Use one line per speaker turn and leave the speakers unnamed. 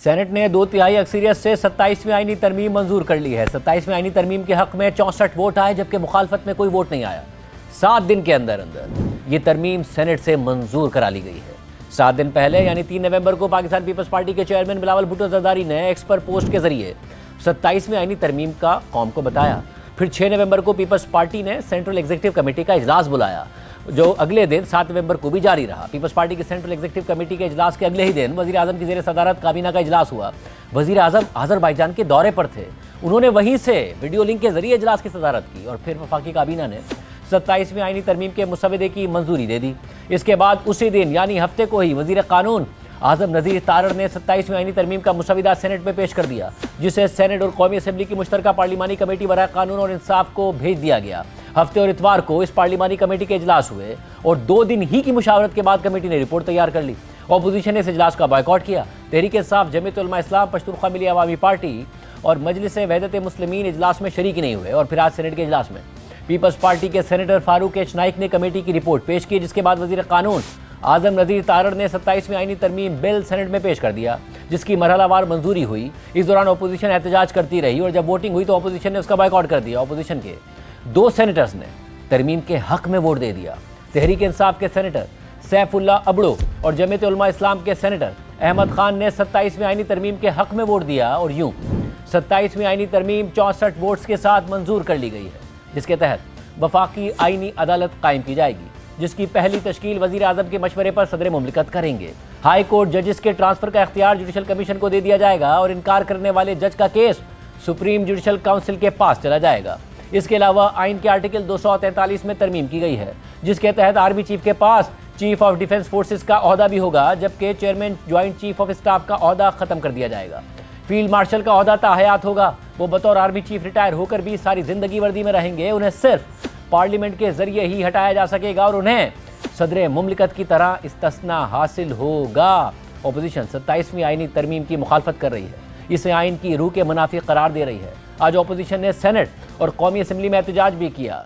Saint نے 2/3 اکثریت سے 27ویں آئینی ترمیم منظور کر لی ہے۔ 27ویں آئینی ترمیم کے حق میں 64 ووٹ آئے جبکہ مخالفت میں کوئی ووٹ نہیں آیا۔ 7 دن کے اندر یہ ترمیم سینٹ سے منظور کرا لی گئی ہے۔ 7 دن پہلے یعنی 3 نومبر کو پاکستان پیپلز پارٹی کے چیئرمین بلاول بھٹو زرداری نے ایکس پر پوسٹ کے ذریعے 27ویں آئینی ترمیم کا قوم کو بتایا۔ پھر 6 نومبر کو پیپلز پارٹی نے سینٹرل ایگزیکٹو کمیٹی کا اجلاس بلایا جو اگلے دن 7 نومبر کو بھی جاری رہا۔ پیپلز پارٹی کی سینٹرل ایگزیکٹو کمیٹی کے اجلاس کے اگلے ہی دن وزیر اعظم کی زیر صدارت کابینہ کا اجلاس ہوا۔ وزیر اعظم آذربائیجان کے دورے پر تھے، انہوں نے وہیں سے ویڈیو لنک کے ذریعے اجلاس کی صدارت کی اور پھر وفاقی کابینہ نے 27ویں آئینی ترمیم کے مسودے کی منظوری دے دی۔ اس کے بعد اسی دن یعنی ہفتے کو ہی وزیر قانون اعظم نذیر تارڑ نے 27ویں آئینی ترمیم کا مسودہ سینٹ میں پیش کر دیا، جسے سینٹ اور قومی اسمبلی کی مشترکہ پارلیمانی کمیٹی برائے قانون اور انصاف کو بھیج دیا گیا۔ ہفتے اور اتوار کو اس پارلیمانی کمیٹی کے اجلاس ہوئے اور 2 دن ہی کی مشاورت کے بعد کمیٹی نے رپورٹ تیار کر لی۔ اپوزیشن نے اس اجلاس کا بائیکاٹ کیا۔ تحریک انصاف، جمعیت علماء اسلام، پشتونخوا ملی عوامی پارٹی اور مجلس وحدت مسلمین اجلاس میں شریک نہیں ہوئے اور پھر آج سینٹ کے اجلاس میں پیپلز پارٹی کے سینیٹر فاروق ایچ نائک نے کمیٹی کی رپورٹ پیش کی، جس کے بعد وزیر قانون اعظم نذیر تارڑ نے 27ویں آئینی ترمیم بل سینٹ میں پیش کر دیا، جس کی مرحلہ وار منظوری ہوئی۔ اس دوران اپوزیشن احتجاج کرتی رہی اور جب ووٹنگ ہوئی تو اپوزیشن نے اس کا بائیکاٹ کر دیا۔ اپوزیشن کے 2 سینیٹرز نے ترمیم کے حق میں ووٹ دے دیا۔ تحریک انصاف کے سینیٹر سیف اللہ ابڑو اور جمعیت علماء اسلام کے سینیٹر احمد خان نے 27ویں آئینی ترمیم کے حق میں ووٹ دیا اور یوں 27ویں آئینی ترمیم 64 ووٹس کے ساتھ منظور کر لی گئی ہے، جس کے تحت وفاقی آئینی عدالت قائم کی جائے گی، جس کی پہلی تشکیل وزیر اعظم کے مشورے پر صدر مملکت کریں گے۔ ہائی کورٹ ججز کے ٹرانسفر کا اختیار جوڈیشل کمیشن کو دے دیا جائے گا اور انکار کرنے والے جج کا کیس سپریم جوڈیشل کونسل کے پاس چلا جائے گا۔ اس کے علاوہ آئین کے آرٹیکل 243 میں ترمیم کی گئی ہے، جس کے تحت آرمی چیف کے پاس چیف آف ڈیفنس فورسز کا عہدہ بھی ہوگا، جبکہ chairman joint chief of staff کا عہدہ ختم کر دیا جائے گا۔ فیلڈ مارشل کا عہدہ تاحیات ہوگا، وہ بطور آرمی چیف ریٹائر ہو کر بھی ساری زندگی وردی میں رہیں گے، انہیں صرف پارلیمنٹ کے ذریعے ہی ہٹایا جا سکے گا اور انہیں صدر مملکت کی طرح استثناء حاصل ہوگا۔ اپوزیشن 27ویں آئینی ترمیم کی مخالفت کر رہی ہے، اسے آئین کی روح کے منافی قرار دے رہی ہے۔ آج اپوزیشن نے سینٹ اور قومی اسمبلی میں احتجاج بھی کیا۔